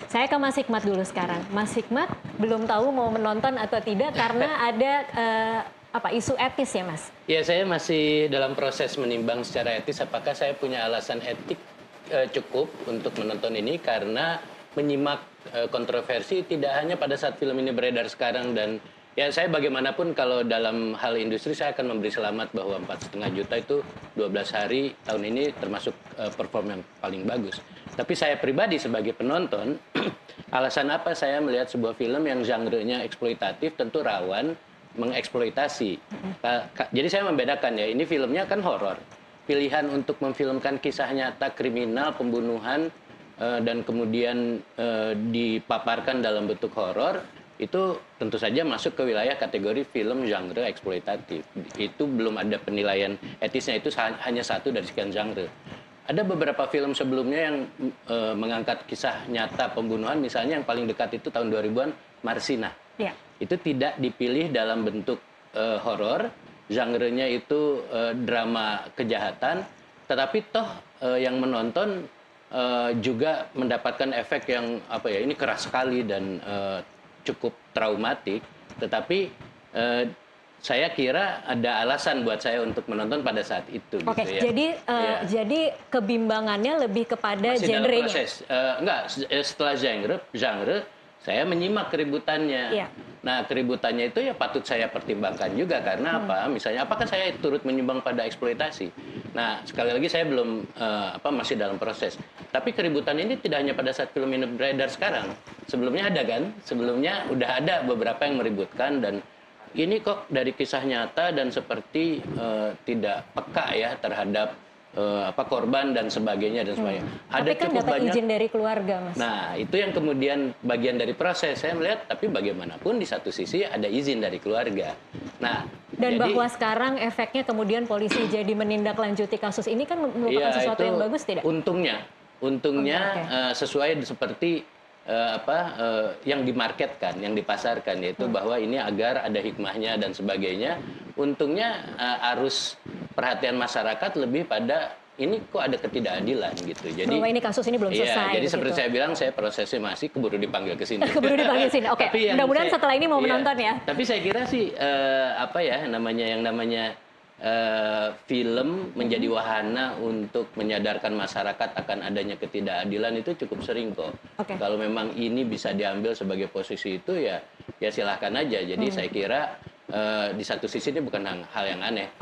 Saya ke Mas Hikmat dulu sekarang. Mas Hikmat belum tahu mau menonton atau tidak karena ada isu etis ya, Mas? Ya, saya masih dalam proses menimbang secara etis apakah saya punya alasan etik cukup untuk menonton ini, karena menyimak kontroversi tidak hanya pada saat film ini beredar sekarang. Dan ya, saya bagaimanapun kalau dalam hal industri saya akan memberi selamat bahwa 4,5 juta itu 12 hari tahun ini termasuk perform yang paling bagus. Tapi saya pribadi sebagai penonton, alasan apa saya melihat sebuah film yang genre-nya eksploitatif tentu rawan mengeksploitasi. Jadi saya membedakan ya, ini filmnya kan horor. Pilihan untuk memfilmkan kisah nyata kriminal, pembunuhan, dan kemudian dipaparkan dalam bentuk horor, itu tentu saja masuk ke wilayah kategori film genre eksploitatif. Itu belum ada penilaian etisnya, itu hanya satu dari sekian genre. Ada beberapa film sebelumnya yang mengangkat kisah nyata pembunuhan, misalnya yang paling dekat itu tahun 2000-an, Marsina. Ya. Itu tidak dipilih dalam bentuk horor, genre-nya itu drama kejahatan, tetapi toh yang menonton juga mendapatkan efek yang ini keras sekali dan cukup traumatik, tetapi saya kira ada alasan buat saya untuk menonton pada saat itu. Oke, gitu ya. Jadi kebimbangannya lebih kepada genrenya. Enggak, setelah genre saya menyimak keributannya. Iya. Nah, keributannya itu ya patut saya pertimbangkan juga, karena apa? Misalnya, apakah saya turut menyumbang pada eksploitasi? Nah, sekali lagi saya belum masih dalam proses. Tapi keributan ini tidak hanya pada saat film ini beredar sekarang. Sebelumnya ada kan? Sebelumnya udah ada beberapa yang meributkan, dan ini kok dari kisah nyata dan seperti tidak peka ya terhadap korban dan sebagainya dan sebagainya. Ada tapi kan dapat banyak izin dari keluarga, Mas. Nah, itu yang kemudian bagian dari proses. Saya melihat, tapi bagaimanapun di satu sisi ada izin dari keluarga. Nah, dan jadi, bahwa sekarang efeknya kemudian polisi jadi menindaklanjuti kasus ini kan merupakan sesuatu yang bagus tidak? Untungnya sesuai seperti yang dimarketkan, yang dipasarkan, yaitu bahwa ini agar ada hikmahnya dan sebagainya. Untungnya arus perhatian masyarakat lebih pada ini kok ada ketidakadilan gitu. Jadi bahwa ini kasus ini belum selesai. Jadi seperti saya bilang, saya prosesnya masih keburu dipanggil ke sini. Keburu dipanggil ke sini. Oke. Mudah-mudahan setelah ini mau menonton ya. Tapi saya kira sih yang namanya film menjadi wahana untuk menyadarkan masyarakat akan adanya ketidakadilan itu cukup sering kok. Kalau memang ini bisa diambil sebagai posisi itu ya silahkan aja. Jadi saya kira di satu sisi ini bukan hal yang aneh.